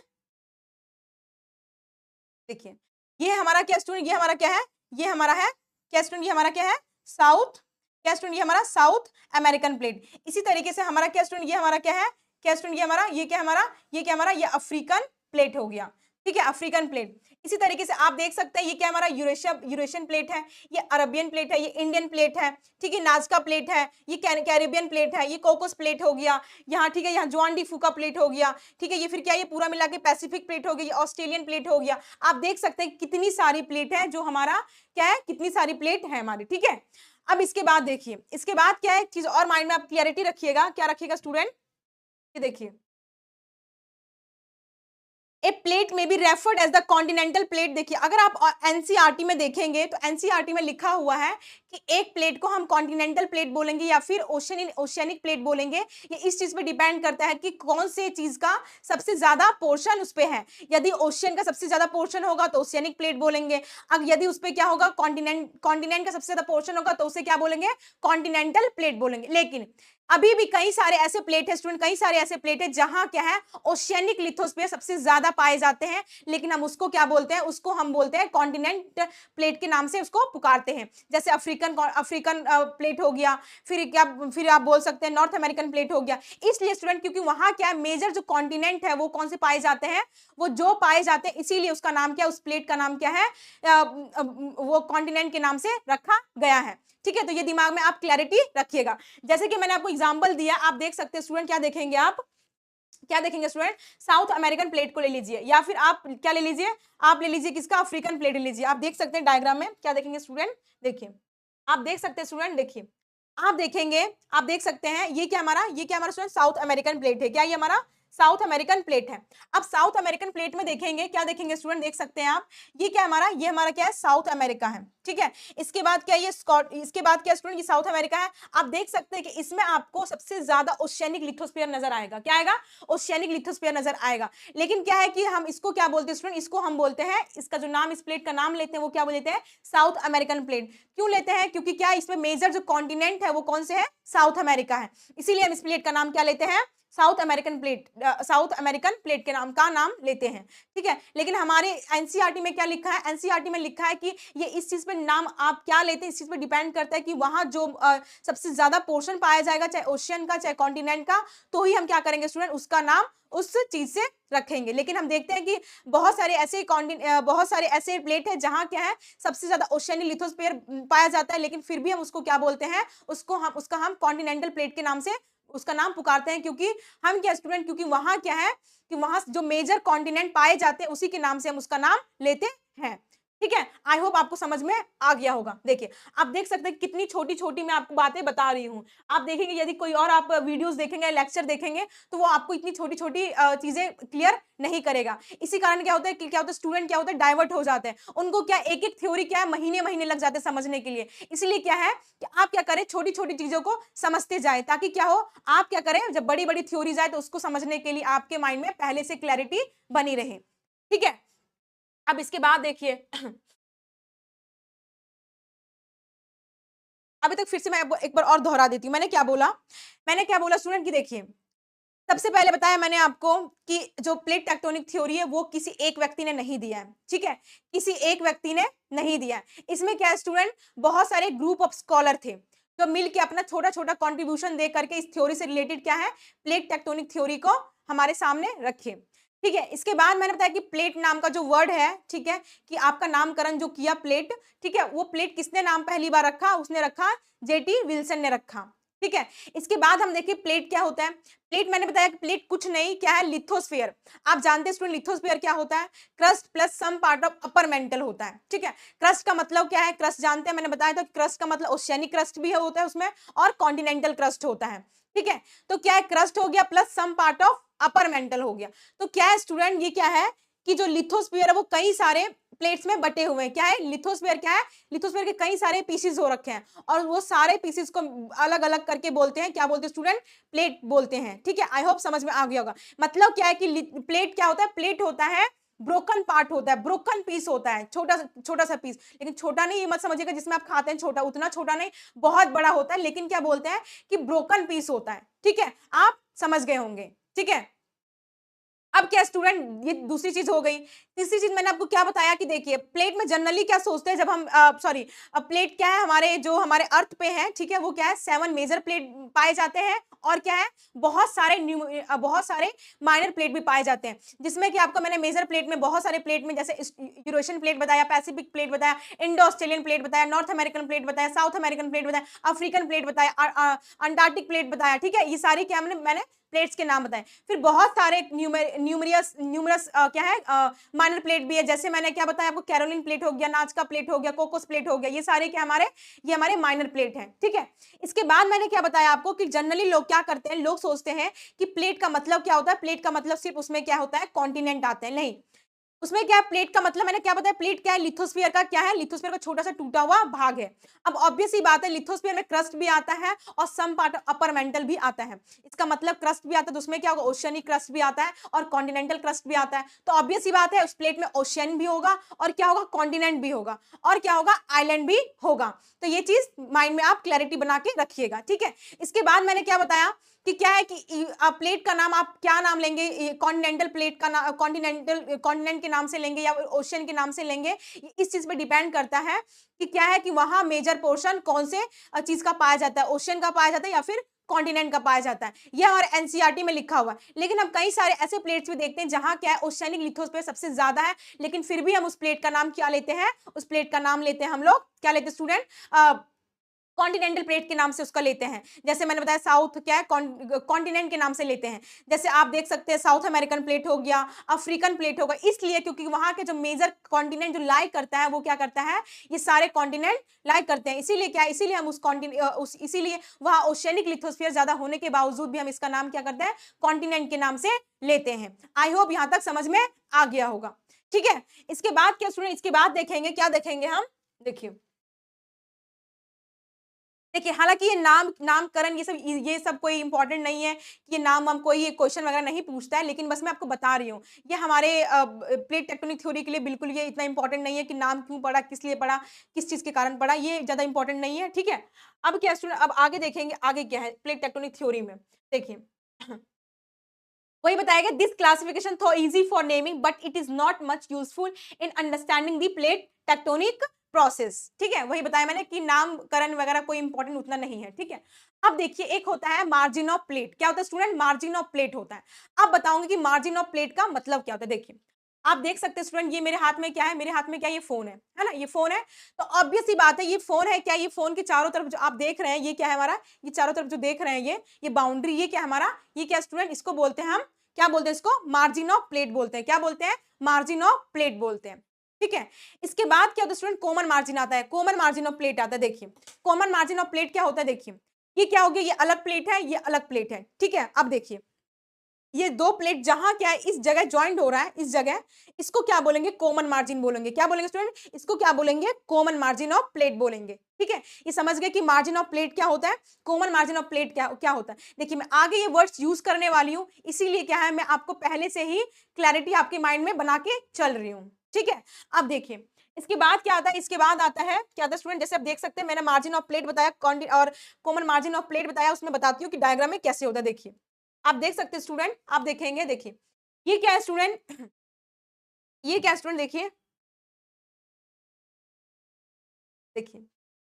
देखिए ये हमारा क्या स्टूडेंट, ये हमारा क्या है, ये हमारा है क्या स्टूडेंट, ये हमारा क्या है साउथ, क्या स्टूडेंट ये हमारा साउथ अमेरिकन प्लेट। इसी तरीके से हमारा क्या स्टूडेंट, ये हमारा क्या है, क्या स्टूडेंट ये हमारा, ये क्या हमारा, ये क्या हमारा, ये अफ्रीकन प्लेट हो गया, ठीक है, अफ्रीकन प्लेट। इसी तरीके से आप देख सकते हैं ये क्या हमारा यूरेशियन प्लेट है, ये अरबियन प्लेट है, ये इंडियन प्लेट है, ठीक है, नाजका प्लेट है, ये कैरिबियन प्लेट है, ये कोकोस प्लेट हो गया यहाँ, ठीक है, यहाँ जुआन डी फूका प्लेट हो गया, ठीक है। ये फिर क्या, ये पूरा मिला के पैसिफिक प्लेट हो गई, ये ऑस्ट्रेलियन प्लेट हो गया। आप देख सकते हैं कितनी सारी प्लेट है जो हमारा क्या है, कितनी सारी प्लेट है हमारी, ठीक है। अब इसके बाद देखिए, इसके बाद क्या है, एक चीज और माइंड में आप क्लियरिटी रखिएगा, क्या रखिएगा स्टूडेंट, ये देखिए a plate may be referred as the continental plate. देखिए अगर आप एनसीईआरटी में देखेंगे तो एनसीईआरटी में लिखा हुआ है कि एक प्लेट को हम कॉन्टिनेंटल प्लेट बोलेंगे या फिर ओशियनिक प्लेट बोलेंगे। ये इस चीज पे डिपेंड करता है कि कौन से चीज का सबसे ज्यादा पोर्शन उस पे है। यदि ओशियन का सबसे ज्यादा पोर्शन होगा तो ओशियनिक प्लेट बोलेंगे, अब यदि उस पे क्या होगा कॉन्टिनेंट का सबसे ज्यादा पोर्शन होगा तो उसे क्या बोलेंगे, कॉन्टिनेंटल प्लेट बोलेंगे। लेकिन अभी भी कई सारे ऐसे प्लेट है स्टूडेंट, कई सारे ऐसे प्लेट है जहां क्या है ओशियनिक लिथोस्फीयर सबसे ज्यादा पाए जाते हैं, लेकिन हम उसको क्या बोलते हैं, उसको हम बोलते हैं कॉन्टिनेंट प्लेट के नाम से उसको पुकारते हैं। जैसे अफ्रीकन अफ्रीकन प्लेट हो गया, फिर आप बोल सकते हैं नॉर्थ अमेरिकन प्लेट हो गया। इसलिए स्टूडेंट क्योंकि वहां क्या है मेजर जो कॉन्टिनेंट है वो कौन से पाए जाते हैं, वो जो पाए जाते हैं, इसीलिए उसका नाम क्या है, उस प्लेट का नाम क्या है, वो कॉन्टिनेंट के नाम से रखा गया है। ठीक है, तो ये दिमाग में आप क्लैरिटी रखिएगा। जैसे कि मैंने आपको एग्जांपल दिया, आप देख सकते हैं स्टूडेंट, क्या देखेंगे आप, क्या देखेंगे स्टूडेंट, साउथ अमेरिकन प्लेट को ले लीजिए, या फिर आप क्या ले लीजिए, आप ले लीजिए किसका, अफ्रीकन प्लेट ले लीजिए। आप देख सकते हैं डायग्राम में क्या देखेंगे स्टूडेंट, देखिए आप देख सकते हैं स्टूडेंट, देखिए आप देखेंगे, आप देख सकते हैं ये क्या हमारा, ये क्या हमारा स्टूडेंट साउथ अमेरिकन प्लेट है, क्या ये हमारा साउथ अमेरिकन प्लेट है। अब साउथ अमेरिकन प्लेट में देखेंगे, क्या देखेंगे स्टूडेंट, देख सकते हैं आप, ये क्या हमारा, ये हमारा क्या है, साउथ अमेरिका है। ठीक है, इसके बाद क्या, ये इसके बाद क्या स्टूडेंट, ये साउथ अमेरिका है। आप देख सकते हैं कि इसमें आपको सबसे ज्यादा ओशियनिक लिथोस्फीयर नजर आएगा, क्या आएगा, ओशियनिक लिथोस्फीयर नजर आएगा। लेकिन क्या है कि हम इसको क्या बोलते हैं स्टूडेंट, इसको हम बोलते हैं, इसका जो नाम इस प्लेट का नाम लेते हैं वो क्या बोलते हैं, साउथ अमेरिकन प्लेट। क्यों लेते हैं, क्योंकि क्या इसमें मेजर जो कॉन्टिनेंट है वो कौन से है, साउथ अमेरिका है, इसीलिए हम इस प्लेट का नाम क्या लेते हैं, south American plate, south American plate के नाम का नाम लेते हैं। ठीक है, लेकिन हमारे एनसीईआरटी में क्या लिखा है, एनसीईआरटी में लिखा है कि ये इस चीज पे नाम आप क्या लेते हैं, इस चीज पे डिपेंड करता है कि वहां जो सबसे ज्यादा पोर्शन पाया जाएगा, चाहे ओशियन का चाहे कॉन्टिनेंट का, तो ही हम क्या करेंगे स्टूडेंट, उसका नाम उस चीज से रखेंगे। लेकिन हम देखते हैं कि बहुत सारे ऐसे प्लेट है जहां क्या है सबसे ज्यादा ओशियनिक लिथोस्फीयर पाया जाता है, लेकिन फिर भी हम उसको क्या बोलते हैं, उसका हम कॉन्टिनेंटल प्लेट के नाम से उसका नाम पुकारते हैं। क्योंकि हम क्या स्टूडेंट, क्योंकि वहां क्या है कि वहां जो मेजर कॉन्टिनेंट पाए जाते हैं उसी के नाम से हम उसका नाम लेते हैं। ठीक है, आई होप आपको समझ में आ गया होगा। देखिए आप देख सकते हैं कितनी छोटी छोटी मैं आपको बातें बता रही हूँ। आप देखेंगे यदि कोई और आप वीडियोस देखेंगे, लेक्चर देखेंगे, तो वो आपको इतनी छोटी छोटी चीजें क्लियर नहीं करेगा। इसी कारण क्या होता है कि क्या होता है स्टूडेंट क्या होता है डाइवर्ट हो जाते हैं, उनको क्या एक एक थ्योरी क्या है महीने महीने लग जाते हैं समझने के लिए। इसलिए क्या है कि आप क्या करें, छोटी छोटी चीजों को समझते जाए, ताकि क्या हो, आप क्या करें, जब बड़ी बड़ी थ्योरीज आए तो उसको समझने के लिए आपके माइंड में पहले से क्लैरिटी बनी रहे। ठीक है, अब इसके बाद देखिए अभी तक फिर से मैं एक बार और दोहरा देती हूँ, मैंने क्या बोला स्टूडेंट की, देखिए सबसे पहले बताया मैंने आपको कि जो प्लेट टेक्टोनिक थ्योरी है वो किसी एक व्यक्ति ने नहीं दिया है। ठीक है, किसी एक व्यक्ति ने नहीं दिया है। इसमें क्या है स्टूडेंट, बहुत सारे ग्रुप ऑफ स्कॉलर थे जो मिल के अपना छोटा छोटा कॉन्ट्रीब्यूशन दे करके इस थ्योरी से रिलेटेड क्या है, प्लेट टेक्टोनिक थ्योरी को हमारे सामने रखे। ठीक है, इसके बाद मैंने बताया कि प्लेट नाम का जो वर्ड है, ठीक है, कि आपका नामकरण जो किया प्लेट, ठीक है, वो प्लेट किसने नाम पहली बार रखा, उसने रखा जेटी विल्सन ने रखा। ठीक है, इसके बाद हम देखिए प्लेट क्या होता है। प्लेट मैंने बताया कि प्लेट कुछ नहीं, क्या है, लिथोस्फीयर। आप जानते हैं स्टूडेंट लिथोस्फीयर क्या होता है, crust plus some part of upper mantle होता है। ठीक है, क्रस्ट का मतलब क्या है, क्रस्ट जानते हैं, मैंने बताया था क्रस्ट का मतलब ओशियनिक क्रस्ट भी होता है उसमें, और कॉन्टिनेंटल क्रस्ट होता है। ठीक है, तो क्या है, क्रस्ट हो गया plus some part of upper mantle हो गया। तो क्या है स्टूडेंट, ये क्या है कि जो लिथोस्फीयर है वो कई सारे प्लेट्स में बटे हुए हैं। क्या है लिथोस्फीयर, क्या है, लिथोस्फीयर के कई सारे पीसेस हो रखे हैं, और वो सारे पीसेस को अलग अलग करके बोलते हैं, क्या बोलते हैं स्टूडेंट, प्लेट बोलते हैं। ठीक है, आई होप समझ में आ गया होगा। मतलब क्या है कि प्लेट क्या होता है, प्लेट होता है ब्रोकन पार्ट होता है, ब्रोकन पीस होता है, छोटा सा पीस। लेकिन छोटा नहीं, ये मत समझिएगा जिसमें आप खाते हैं छोटा, उतना छोटा नहीं, बहुत बड़ा होता है, लेकिन क्या बोलते हैं कि ब्रोकन पीस होता है। ठीक है, आप समझ गए होंगे। ठीक है, अब क्या स्टूडेंट, ये दूसरी चीज हो गई। तीसरी चीज मैंने आपको क्या बताया कि देखिए प्लेट में जनरली क्या सोचते हैं जब हम सॉरी, प्लेट क्या है, हमारे अर्थ पे है, ठीक है, वो क्या है 7 मेजर प्लेट पाए जाते हैं, और क्या है बहुत सारे माइनर प्लेट भी पाए जाते हैं। जिसमें कि आपको मैंने मेजर प्लेट में बहुत सारे प्लेट में जैसे यूरेशियन प्लेट बताया, पैसिफिक प्लेट बताया, इंडो ऑस्ट्रेलियन प्लेट बताया, नॉर्थ अमेरिकन प्लेट बताया, साउथ अमेरिकन प्लेट बताया, अफ्रीकन प्लेट बताया, अंटार्कटिक प्लेट बताया। ठीक है, ये सारी क्या मैंने प्लेट्स के नाम बताए। फिर बहुत सारे न्यूमरस क्या है माइनर प्लेट भी है। जैसे मैंने क्या बताया आपको, कैरोलिन प्लेट हो गया, नाजका प्लेट हो गया, कोकोस प्लेट हो गया, ये सारे क्या ये हमारे माइनर प्लेट हैं। ठीक है, इसके बाद मैंने क्या बताया आपको कि जनरली लोग क्या करते हैं, लोग सोचते हैं कि प्लेट का मतलब क्या होता है, प्लेट का मतलब सिर्फ उसमें क्या होता है, कॉन्टिनेंट आते हैं। नहीं, उसमें क्या है, प्लेट का मतलब मैंने क्या बताया, प्लेट क्या है, लिथोस्फीयर का क्या है, लिथोस्फीयर का छोटा सा टूटा हुआ भाग है। अब ऑब्वियस सी बात है, लिथोस्फीयर में क्रस्ट भी आता है और सम पार्ट अपर मेंटल भी आता है। इसका मतलब क्रस्ट भी आता है तो उसमें क्या होगा, ओशियनिक क्रस्ट भी आता है और कॉन्टिनेंटल क्रस्ट भी आता है। तो ऑब्वियस सी बात है, उस प्लेट में ओशियन भी होगा और क्या होगा, कॉन्टिनेंट भी होगा और क्या होगा, आइलैंड भी होगा। तो ये चीज माइंड में आप क्लैरिटी बना के रखिएगा, ठीक है। इसके बाद मैंने क्या बताया कि क्या है कि प्लेट का नाम आप क्या नाम लेंगे, कॉन्टिनेंटल प्लेट का नाम कॉन्टिनेंटल कॉन्टिनेंट के नाम से लेंगे या ओशियन के नाम से लेंगे, इस चीज पे डिपेंड करता है कि क्या है कि वहां मेजर पोर्शन कौन से चीज का पाया जाता है, ओशियन का पाया जाता है या फिर कॉन्टिनेंट का पाया जाता है। यह हमारे एनसीईआरटी में लिखा हुआ है। लेकिन हम कई सारे ऐसे प्लेट्स भी देखते हैं जहां क्या है, ओशियनिक लिथोस्फीयर सबसे ज्यादा है, लेकिन फिर भी हम उस प्लेट का नाम क्या लेते हैं, उस प्लेट का नाम लेते हैं हम लोग क्या लेते हैं स्टूडेंट, कॉन्टिनेंटल प्लेट के नाम से उसका लेते हैं। जैसे मैंने बताया साउथ क्या है, कॉन्टिनेंट के नाम से लेते हैं। जैसे आप देख सकते हैं साउथ अमेरिकन प्लेट हो गया, अफ्रीकन प्लेट होगा, इसलिए क्योंकि वहां के जो मेजर कॉन्टिनेंट जो लाई करता है वो क्या करता है, ये सारे कॉन्टिनेंट लाई करते हैं। इसीलिए क्या है, इसीलिए हम इसीलिए वहां ओशियनिक लिथोस्फीयर ज्यादा होने के बावजूद भी हम इसका नाम क्या करते हैं, कॉन्टिनेंट के नाम से लेते हैं। आई होप यहां तक समझ में आ गया होगा, ठीक है। इसके बाद क्या स्टूडेंट, इसके बाद देखेंगे क्या देखेंगे हम, देखिए देखिए, हालांकि ये नामकरण ये सब कोई इंपॉर्टेंट नहीं है कि ये नाम हम कोई क्वेश्चन वगैरह नहीं पूछता है, लेकिन बस मैं आपको बता रही हूँ ये हमारे प्लेट टेक्टोनिक थ्योरी के लिए बिल्कुल ये इतना इंपॉर्टेंट नहीं है कि नाम क्यों पड़ा, किस लिए पड़ा, किस चीज के कारण पड़ा, ये ज्यादा इंपॉर्टेंट नहीं है, ठीक है। अब क्या स्टूडेंट, अब आगे देखेंगे आगे क्या है प्लेट टेक्टोनिक थ्योरी में, देखिए वही बताएगा, दिस क्लासिफिकेशन थो easy for naming but it is not much useful in understanding the plate tectonic process, ठीक है। वही बताया मैंने कि नामकरण वगैरह कोई इंपॉर्टेंट उतना नहीं है, ठीक है। अब देखिए एक होता है मार्जिन ऑफ प्लेट, क्या होता है स्टूडेंट, मार्जिन ऑफ प्लेट होता है। अब बताऊंगी कि मार्जिन ऑफ प्लेट का मतलब क्या होता है। देखिए आप देख सकते हैं स्टूडेंट, ये मेरे हाथ में क्या है, मेरे हाथ में क्या, ये फोन है ना, ये फोन है। तो ऑब्वियस सी बात है, ये फोन है क्या, ये फोन के चारों तरफ जो आप देख रहे हैं ये क्या है हमारा, ये चारों तरफ जो देख रहे हैं ये बाउंड्री, ये क्या है हमारा, ये क्या स्टूडेंट, इसको बोलते हैं हम क्या बोलते हैं, इसको मार्जिन ऑफ प्लेट बोलते हैं। क्या बोलते हैं, मार्जिन ऑफ प्लेट बोलते हैं, ठीक है। इसके बाद क्या होता है स्टूडेंट, कॉमन मार्जिन आता है, कॉमन मार्जिन ऑफ प्लेट आता है। देखिए कॉमन मार्जिन ऑफ प्लेट क्या होता है, देखिए ये क्या हो गया, ये अलग प्लेट है, ये अलग प्लेट है, ठीक है। अब देखिए ये दो प्लेट जहां क्या है, इस जगह ज्वाइंट हो रहा है, इस जगह, इसको क्या बोलेंगे, कॉमन मार्जिन बोलेंगे। क्या बोलेंगे स्टूडेंट, इसको क्या बोलेंगे, कॉमन मार्जिन ऑफ प्लेट बोलेंगे, ठीक है। ये समझ गए कि मार्जिन ऑफ प्लेट क्या होता है, कॉमन मार्जिन ऑफ प्लेट क्या क्या होता है। देखिए मैं आगे ये वर्ड्स यूज करने वाली हूं, इसीलिए क्या है, मैं आपको पहले से ही क्लैरिटी आपके माइंड में बना के चल रही हूँ, ठीक है। अब देखिए इसके बाद क्या आता है, इसके बाद आता है क्या आता है स्टूडेंट, जैसे आप देख सकते हैं मैंने मार्जिन ऑफ प्लेट बताया और कॉमन मार्जिन ऑफ प्लेट बताया, उसमें बताती हूँ कि डायग्राम में कैसे होता है। देखिए आप देख सकते हैं स्टूडेंट, आप देखेंगे, देखिए ये क्या है स्टूडेंट, ये क्या स्टूडेंट, देखिए देखिए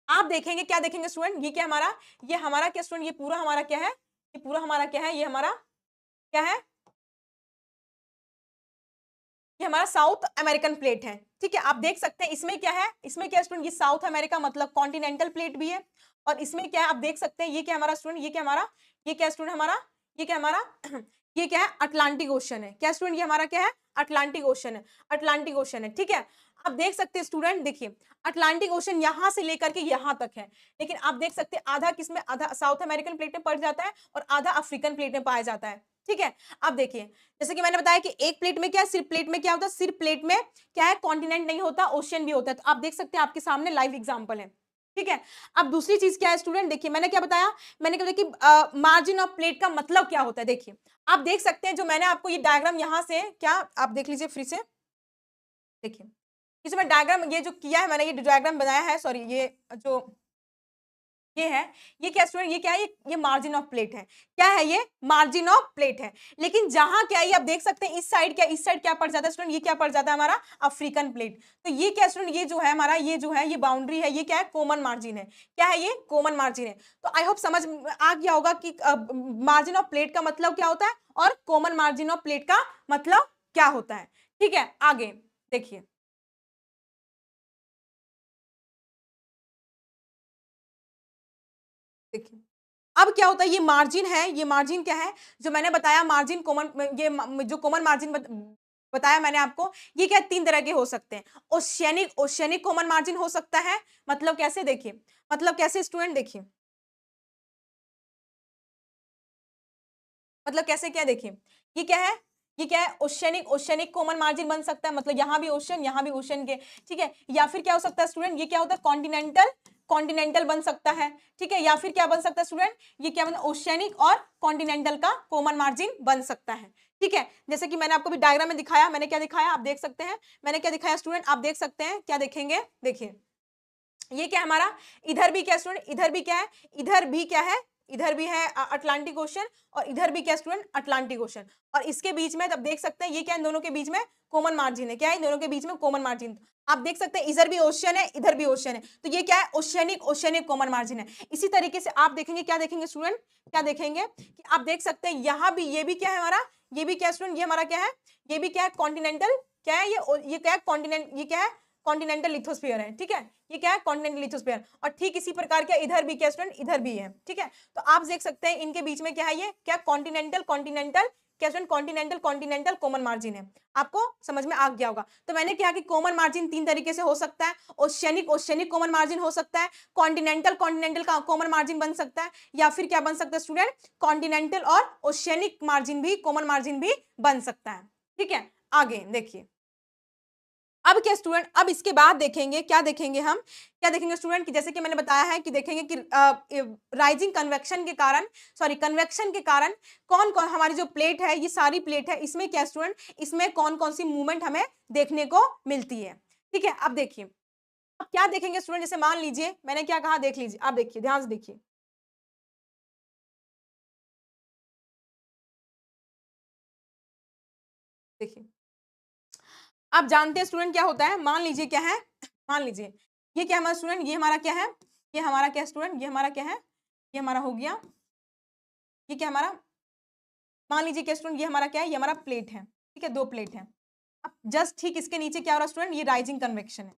आप देखेंगे, क्या देखेंगे स्टूडेंट, ये क्या हमारा, ये हमारा क्या स्टूडेंट, ये पूरा हमारा क्या है, ये पूरा हमारा क्या है, ये हमारा क्या है, ये हमारा साउथ अमेरिकन प्लेट है, ठीक है। आप देख सकते हैं इसमें क्या है, इसमें क्या स्टूडेंट, ये साउथ अमेरिका मतलब कॉन्टिनेंटल प्लेट भी है, और इसमें क्या है आप देख सकते हैं, ये क्या हमारा स्टूडेंट, ये क्या हमारा, ये क्या स्टूडेंट हमारा, ये क्या हमारा ये क्या है, अटलांटिक ओशन है। क्या स्टूडेंट, ये हमारा क्या है, अटलांटिक ओशन है, अटलांटिक ओशन है, ठीक है। आप देख सकते हैं स्टूडेंट, देखिए अटलांटिक ओशन यहां से लेकर के यहां तक है, लेकिन आप देख सकते हैं आधा किसमें, आधा साउथ अमेरिकन प्लेट में पड़ जाता है और आधा अफ्रीकन प्लेट में पाया जाता है, ठीक है। अब देखिए जैसे कि मैंने बताया कि एक प्लेट में क्या है, सिर्फ प्लेट में क्या होता है, सिर्फ प्लेट में क्या है, कॉन्टिनेंट नहीं होता, ओशियन भी होता है। तो आप देख सकते हैं आपके सामने लाइव एग्जांपल है, ठीक है। अब दूसरी चीज क्या है स्टूडेंट, देखिए मैंने क्या बताया, मैंने कहा कि मार्जिन ऑफ प्लेट का मतलब क्या होता है। देखिए आप देख सकते हैं, जो मैंने आपको ये डायग्राम यहां से क्या आप देख लीजिए फ्री से, देखिए ये जो मैं डायग्राम ये जो किया है मैंने, ये डायग्राम बनाया है, सॉरी ये जो ये है, ये क्या स्टूडेंट, ये क्या है, ये मार्जिन ऑफ प्लेट है। क्या है, ये मार्जिन ऑफ प्लेट है। लेकिन जहां क्या है, ये आप देख सकते हैं इस साइड क्या, इस साइड क्या पड़ जाता है स्टूडेंट, ये क्या पड़ जाता है हमारा अफ्रीकन प्लेट। तो ये क्या स्टूडेंट, ये जो है हमारा, ये जो है ये बाउंड्री है, ये क्या है, कॉमन मार्जिन है। क्या है, ये कॉमन मार्जिन है। तो आई होप समझ आ गया होगा कि मार्जिन ऑफ प्लेट का मतलब क्या होता है और कॉमन मार्जिन ऑफ प्लेट का मतलब क्या होता है, ठीक है। आगे देखिए, देखिए अब क्या होता है, ये मार्जिन है, ये मार्जिन क्या है, जो मैंने बताया मार्जिन कॉमन, जो कॉमन मार्जिन बताया मैंने आपको, ये क्या तीन तरह के हो सकते हैं। ओशियनिक, ओशियनिक कॉमन मार्जिन हो सकता है, मतलब कैसे, देखिए मतलब कैसे स्टूडेंट, देखिए मतलब कैसे, क्या देखिए ये क्या है, ये क्या है, ओशियनिक, ओशियनिक कॉमन मार्जिन बन सकता है, मतलब यहाँ भी ओशियन, यहाँ भी ओशियन के, ठीक है। या फिर क्या हो सकता है स्टूडेंट, ये क्या होता है, कॉन्टिनेंटल, कॉन्टिनेंटल बन सकता है, ठीक है। या फिर क्या बन सकता है स्टूडेंट, ये क्या बना, ओशियनिक और कॉन्टिनेंटल का कॉमन मार्जिन बन सकता है, ठीक है। जैसे कि मैंने आपको भी डायग्राम में दिखाया, मैंने क्या दिखाया आप देख सकते हैं, मैंने क्या दिखाया स्टूडेंट, आप देख सकते हैं, क्या देखेंगे, देखिए ये क्या हमारा, इधर भी क्या स्टूडेंट, इधर भी क्या है, इधर भी क्या है, इधर भी है अटलांटिक ओशन, और इधर भी क्या स्टूडेंट, अटलांटिक ओशन, और इसके बीच में तब देख सकते हैं ये क्या है, इन दोनों के बीच में कॉमन मार्जिन है, क्या है, इन दोनों के बीच में कॉमन मार्जिन, आप देख सकते हैं इधर भी ओशियन है, इधर भी ओशियन है, तो ये क्या है, ओशियनिक, ओशियनिक कॉमन मार्जिन है। इसी तरीके से आप देखेंगे, क्या देखेंगे स्टूडेंट, क्या देखेंगे कि आप देख सकते हैं यहाँ भी, ये भी क्या है हमारा, ये भी क्या स्टूडेंट, ये हमारा क्या है, ये भी क्या है, कॉन्टिनेंटल, क्या है ये क्या है, कॉन्टिनेंट, ये क्या है, कॉन्टिनेंटल लिथोस्फीयर है, ठीक है, ये क्या है, कॉन्टिनेंटल लिथोस्फीयर, और ठीक इसी प्रकार क्या इधर भी क्या स्टूडेंट, इधर भी है, ठीक है। तो आप देख सकते हैं इनके बीच में क्या है, ये क्या कॉन्टिनेंटल, कॉन्टिनेंटल, क्या student, continental, continental common margin है, आपको समझ में आ गया होगा। तो मैंने क्या कि कॉमन मार्जिन तीन तरीके से हो सकता है, ओशियनिक, ओशियनिक कॉमन मार्जिन हो सकता है, कॉन्टिनेंटल, कॉन्टिनेंटल का कॉमन मार्जिन बन सकता है, या फिर क्या बन सकता है स्टूडेंट, कॉन्टिनेंटल और ओशियनिक मार्जिन भी, कॉमन मार्जिन भी बन सकता है, ठीक है। आगे देखिए, अब क्या स्टूडेंट, अब इसके बाद देखेंगे, क्या देखेंगे हम, क्या देखेंगे स्टूडेंट कि जैसे कि मैंने बताया है कि देखेंगे कि राइजिंग कन्वेक्शन के कारण, सॉरी कन्वेक्शन के कारण कौन कौन हमारी जो प्लेट है, ये सारी प्लेट है, इसमें क्या स्टूडेंट, इसमें कौन कौन सी मूवमेंट हमें देखने को मिलती है, ठीक है। अब देखिए, अब क्या देखेंगे स्टूडेंट, जैसे मान लीजिए मैंने क्या कहा, देख लीजिए, आप देखिए, ध्यान से देखिए, देखिए आप जानते हैं स्टूडेंट क्या होता है, मान लीजिए क्या है, मान लीजिए ये क्या हमारा स्टूडेंट, ये हमारा क्या है, ये हमारा क्या स्टूडेंट, ये हमारा क्या है, ये हमारा हो गया, ये क्या हमारा, मान लीजिए क्या स्टूडेंट, ये हमारा क्या है, ये हमारा प्लेट है, ठीक है, दो प्लेट है। अब जस्ट ठीक इसके नीचे क्या हो रहा है स्टूडेंट, ये राइजिंग कन्वेक्शन है,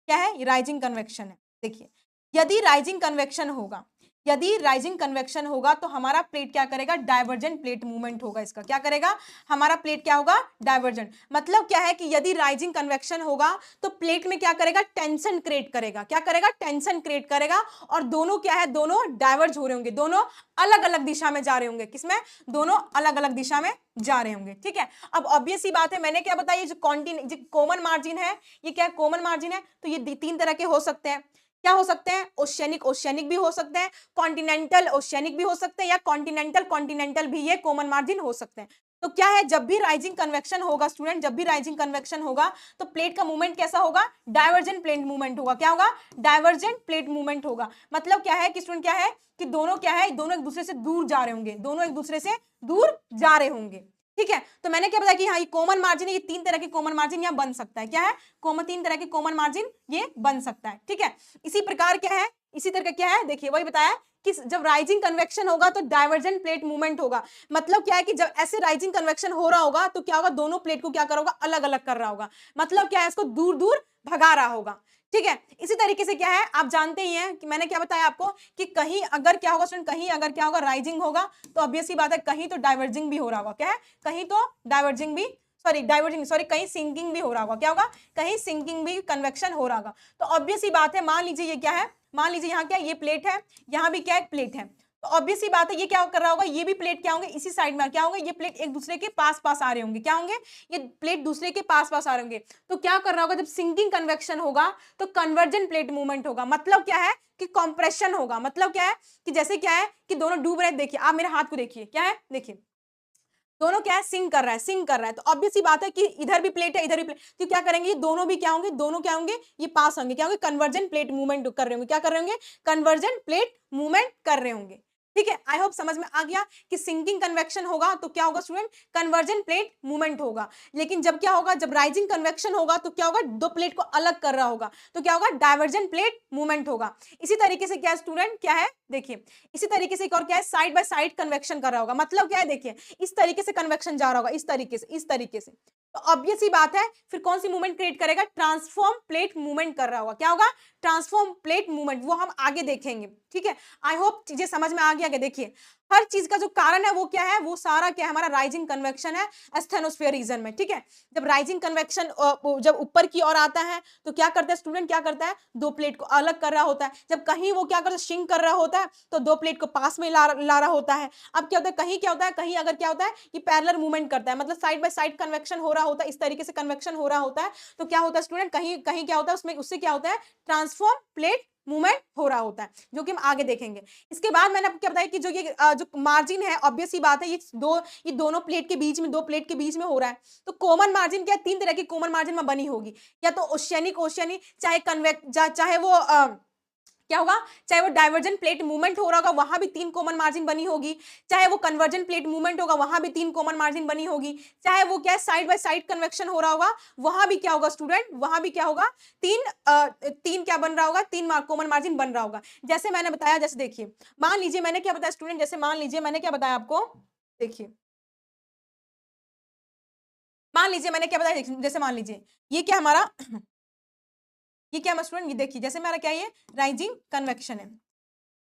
क्या है, ये राइजिंग कन्वेक्शन है। देखिए यदि राइजिंग कन्वेक्शन होगा, यदि राइजिंग कन्वेक्शन होगा तो हमारा प्लेट क्या करेगा, डाइवर्जेंट प्लेट मूवमेंट होगा, इसका क्या करेगा, हमारा प्लेट क्या होगा, डाइवर्जेंट, मतलब क्या है कि यदि राइजिंग कन्वेक्शन होगा तो प्लेट में क्या करेगा, टेंशन क्रिएट करेगा, क्या करेगा, टेंशन क्रिएट करेगा, और दोनों क्या है, दोनों डाइवर्ज हो रहे होंगे, दोनों अलग अलग दिशा में जा रहे होंगे, किसमें, दोनों अलग अलग दिशा में जा रहे होंगे, ठीक है। अब ऑब्वियस सी बात है, मैंने क्या बताया, जो कॉमन मार्जिन है, ये क्या कॉमन मार्जिन है, तो ये तीन तरह के हो सकते हैं, क्या हो सकते हैं, ओशियनिक, ओशियनिक भी हो सकते हैं, कॉन्टिनेंटल ओशियनिक भी हो सकते हैं, या कॉन्टिनेंटल, कॉन्टिनेंटल भी ये कॉमन मार्जिन हो सकते हैं। तो क्या है, जब भी राइजिंग कन्वेक्शन होगा स्टूडेंट, जब भी राइजिंग कन्वेक्शन होगा तो प्लेट का मूवमेंट कैसा होगा, डाइवर्जेंट प्लेट मूवमेंट होगा, क्या होगा, डाइवर्जेंट प्लेट मूवमेंट होगा। मतलब क्या है कि स्टूडेंट क्या है कि दोनों क्या है, दोनों एक दूसरे से दूर जा रहे होंगे, दोनों एक दूसरे से दूर जा रहे होंगे, ठीक है। तो मैंने क्या बताया कि हाँ ये कॉमन मार्जिन है, ये तीन तरह के कॉमन मार्जिन यहाँ बन सकता है, क्या है, तीन तरह के कॉमन मार्जिन ये बन सकता है, ठीक है। इसी प्रकार क्या है, इसी तरह का क्या है, देखिए वही बताया कि जब राइजिंग कन्वेक्शन होगा तो डाइवर्जेंट प्लेट मूवमेंट होगा, मतलब क्या है कि जब ऐसे राइजिंग कन्वेक्शन हो रहा होगा तो क्या होगा, दोनों प्लेट को क्या कर रहा होगा, अलग अलग कर रहा होगा, मतलब क्या है, इसको दूर दूर भगा रहा होगा, ठीक है। इसी तरीके से क्या है, आप जानते ही हैं कि मैंने क्या बताया आपको कि कहीं अगर क्या होगा स्टूडेंट, कहीं अगर क्या होगा, राइजिंग होगा तो ऑब्वियस सी बात है, कहीं तो डाइवर्जिंग भी हो रहा होगा, क्या है, कहीं तो डाइवर्जिंग भी, सॉरी कहीं सिंकिंग भी हो रहा होगा, क्या होगा, कहीं सिंकिंग भी, कन्वेक्शन हो रहा होगा। तो ऑब्वियस सी बात है, मान लीजिए ये क्या है, मान लीजिए यहाँ क्या, ये प्लेट है, यहाँ भी क्या एक प्लेट है, तो ऑब्वियस सी बात है ये क्या कर रहा होगा, ये भी प्लेट क्या होंगे, इसी साइड में क्या होंगे, ये प्लेट एक दूसरे के पास पास आ रहे होंगे, क्या होंगे, ये प्लेट दूसरे के पास पास आ रहे होंगे। तो क्या कर रहा होगा, जब सिंकिंग कन्वेक्शन होगा तो कन्वर्जेंट प्लेट मूवमेंट होगा, मतलब क्या है कि कंप्रेशन होगा, मतलब क्या है कि जैसे क्या है कि दोनों डूब रहे हैं, देखिए आप मेरे हाथ को देखिए, क्या है, देखिए दोनों क्या है, सिंक कर रहा है, सिंक कर रहा है, तो ऑब्वियस सी बात है कि इधर भी प्लेट है, इधर भी प्लेट, तो क्या करेंगे, ये दोनों भी क्या होंगे, दोनों क्या होंगे, ये पास होंगे, क्या होंगे, कन्वर्जेंट प्लेट मूवमेंट कर रहे होंगे, क्या कर रहे होंगे, कन्वर्जेंट प्लेट मूवमेंट कर रहे होंगे, ठीक है। आई होप समझ में आ गया कि सिंकिंग कन्वेक्शन होगा तो क्या होगा स्टूडेंट, कन्वर्जेंट प्लेट मूवमेंट होगा, लेकिन जब क्या होगा, जब राइजिंग कन्वेक्शन होगा तो क्या होगा, दो प्लेट को अलग कर रहा होगा, तो क्या होगा, डाइवर्जेंट प्लेट मूवमेंट होगा। इसी तरीके से क्या स्टूडेंट, क्या है, देखिए इसी तरीके से एक और क्या है, साइड बाय साइड कन्वेक्शन कर रहा होगा, मतलब क्या है, देखिए इस तरीके से कन्वेक्शन जा रहा होगा, इस तरीके से, इस तरीके से, तो ऑब्वियस ही बात है फिर कौन सी मूवमेंट क्रिएट करेगा, ट्रांसफॉर्म प्लेट मूवमेंट कर रहा होगा, क्या होगा, ट्रांसफॉर्म प्लेट मूवमेंट, वो हम आगे देखेंगे, ठीक है। आई होप चीजें समझ में आ गया क्या क्या देखिए, हर चीज का जो कारण है वो क्या है, वो सारा क्या है, हमारा राइजिंग कन्वेक्शन है एस्थेनोस्फीयर रीजन में, ठीक है। जब राइजिंग कन्वेक्शन जब ऊपर की ओर आता है तो क्या करता है स्टूडेंट, क्या करता है, दो प्लेट को अलग कर रहा होता है। जब कहीं वो क्या करता है, शिंक कर रहा होता है, तो दो प्लेट को पास में ला रहा होता है। अब क्या होता है, कहीं क्या होता है, कहीं अगर क्या होता है कि पैरेलल मूवमेंट करता है, मतलब साइड बाय साइड कन्वेक्शन हो रहा होता है, इस तरीके से कन्वेक्शन हो रहा होता है, तो क्या होता है स्टूडेंट, कहीं कहीं क्या होता है उसमें, उससे क्या होता है, ट्रांसफॉर्म प्लेट मूवमेंट हो रहा होता है, जो कि हम आगे देखेंगे। इसके बाद मैंने आपको क्या बताया कि जो ये जो मार्जिन है, ऑब्वियस सी बात है, ये दोनों प्लेट के बीच में, दो प्लेट के बीच में हो रहा है, तो कॉमन मार्जिन क्या, तीन तरह की कॉमन मार्जिन में बनी होगी, या तो ओशियनिक ओशियनिक, चाहे कन्वेक्ट, चाहे वो क्या होगा, चाहे वो डाइवर्जेंट प्लेट मूवमेंट हो रहा होगा, वहां भी तीन कॉमन मार्जिन बनी होगी, चाहे वो कन्वर्जेंट प्लेट मूवमेंट होगा, वहां भी तीन कॉमन मार्जिन बनी होगी, चाहे वो क्या साइड बाय साइड कन्वेक्शन हो रहा होगा, वहां भी क्या होगा स्टूडेंट, वहां भी क्या होगा, तीन क्या बन रहा होगा, तीन कॉमन मार्जिन बन रहा होगा। जैसे मैंने बताया, जैसे देखिए, मान लीजिए मैंने क्या बताया स्टूडेंट, जैसे मान लीजिए मैंने क्या बताया आपको, देखिए मान लीजिए मैंने क्या बताया, जैसे मान लीजिए ये क्या हमारा ये क्या है स्टूडेंट, ये देखिए जैसे हमारा क्या, ये राइजिंग कन्वेक्शन है,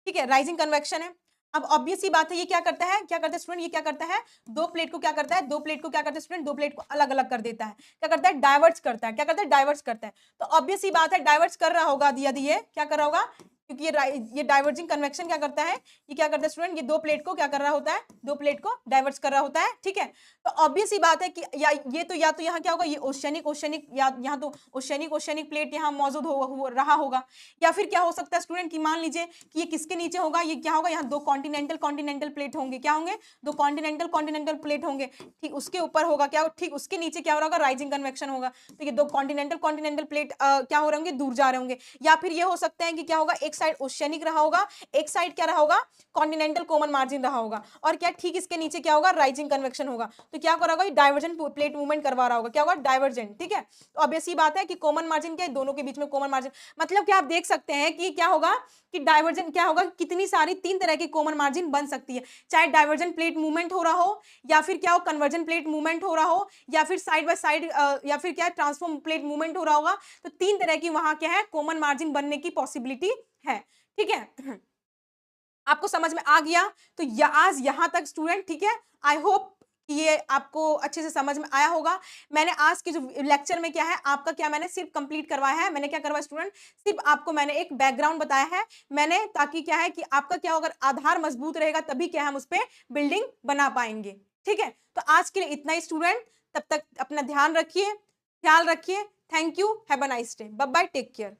ठीक है, राइजिंग कन्वेक्शन है। अब ऑब्वियस सी बात है, ये क्या करता है, क्या करता है स्टूडेंट, ये क्या करता है, दो प्लेट को क्या करता है, दो प्लेट को क्या करता है स्टूडेंट, दो प्लेट को अलग अलग कर देता है, क्या करता है, डाइवर्ट्स करता है, क्या करता है, डाइवर्ट्स करता है। तो ऑब्वियस सी बात है, डाइवर्ट्स कर रहा होगा, यदि ये क्या कर रहा होगा, क्योंकि ये डाइवर्जिंग कन्वेक्शन क्या करता है, ये क्या करता है स्टूडेंट, ये दो प्लेट को क्या कर रहा होता है, दो प्लेट को डाइवर्ट्स कर रहा होता है, ठीक है। तो ऑब्वियस सी बात है कि या तो यहाँ क्या होगा, ये ओशियनिक ओशियनिक, या यहाँ तो ओशियनिक ओशियनिक प्लेट यहाँ मौजूद हो रहा होगा, या फिर क्या हो सकता है स्टूडेंट कि मान लीजिए कि ये किसके नीचे होगा, ये क्या होगा, यहाँ दो कॉन्टिनेंटल कॉन्टिनेंटल प्लेट होंगे, क्या होंगे, दो कॉन्टिनेंटल कॉन्टिनेंटल प्लेट होंगे, ठीक उसके ऊपर होगा क्या, ठीक उसके नीचे क्या हो रहा होगा, राइजिंग कन्वेक्शन होगा। तो ये दो कॉन्टिनेंटल कॉन्टिनेंटल प्लेट क्या हो रहे होंगे, दूर जा रहे होंगे। या फिर ये हो सकते हैं कि क्या होगा, एक साइड ओशियनिक रहा होगा, एक साइड क्या रहा होगा, कॉन्टिनेंटल कॉमन मार्जिन रहा होगा, और क्या ठीक इसके नीचे क्या होगा, राइजिंग कन्वेक्शन होगा। तो क्या कर रहा होगा, डाइवर्जेंट प्लेट मूवमेंट करवा रहा होगा, क्या होगा, डाइवर्जेंट, ठीक है। तो ऑब्वियस सी बात है कि कॉमन मार्जिन क्या है, दोनों के बीच में कॉमन मार्जिन, मतलब क्या आप देख सकते हैं कि क्या होगा, कि डाइवर्जेंट क्या होगा, कितनी सारी तीन तरह की कॉमन मार्जिन बन सकती है, चाहे डाइवर्जेंट प्लेट मूवमेंट हो रहा हो, या फिर क्या हो, कन्वर्जेंट प्लेट मूवमेंट हो रहा हो, या फिर साइड बाय साइड, या फिर क्या है, ट्रांसफॉर्म प्लेट मूवमेंट हो रहा होगा। तो तीन तरह की वहां क्या है, कॉमन मार्जिन बनने की पॉसिबिलिटी है, ठीक है। आपको समझ में आ गया, तो आज यहां तक स्टूडेंट, ठीक है। आई होप कि ये आपको अच्छे से समझ में आया होगा। मैंने आज के जो लेक्चर में क्या है, आपका क्या मैंने सिर्फ कंप्लीट करवाया है, मैंने क्या करवाया स्टूडेंट, सिर्फ आपको मैंने एक बैकग्राउंड बताया है मैंने, ताकि क्या है कि आपका क्या, अगर आधार मजबूत रहेगा तभी क्या हम उस पर बिल्डिंग बना पाएंगे, ठीक है। तो आज के लिए इतना ही स्टूडेंट, तब तक अपना ध्यान रखिए, ख्याल रखिए। Thank you, have a nice day, bye bye, take care.